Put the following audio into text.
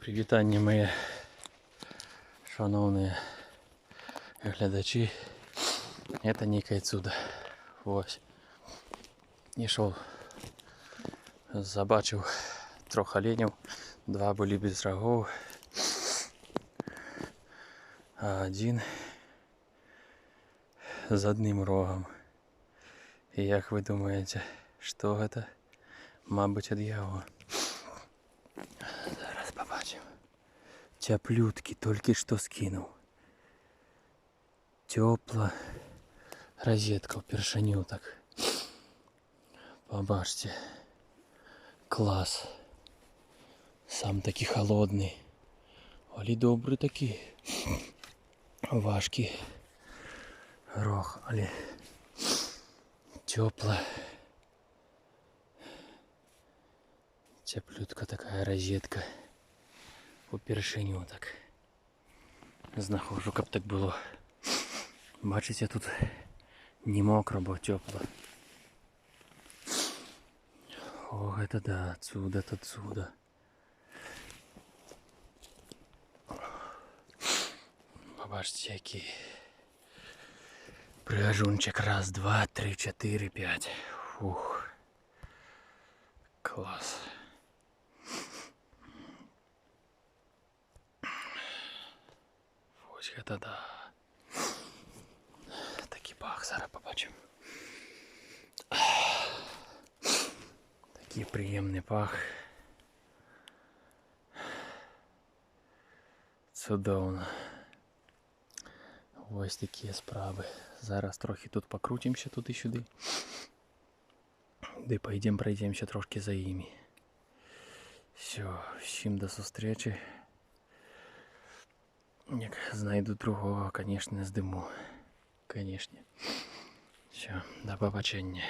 Привітання мої шановні глядачі. Это некое чудо. Ось. Ішов, забачив трьох оленів, два були без рогов, а один з одним рогом. І як ви думаєте, що це? Мабуть, від його. Зараз побачимо. Цяплютки тільки що скинув. Тепла розетка в першиню так. Побачите. Клас. Сам такий холодний. Алі добрий такий. Важкий. Рог, алі тепла. Цяплютка така розетка. По першиню так. Знаходжу, як так було. Бачите, тут не мокро, бо тепло. Ох, это да, отсюда-то отсюда. Побачите, який пригажунчик. Раз, два, три, чотири, п'ять. Фух. Клас. Ось это да. Такий пах, зараз побачимо. Такий приємний пах. Чудовно. Ось такі справи. Зараз трохи тут покрутимося туди-сюди. Да пойдемо пройдемося трошки за ними. Все, всім до зустрічі. Як знайду другого, конечно, здиму. Конечно. Все, до побачення.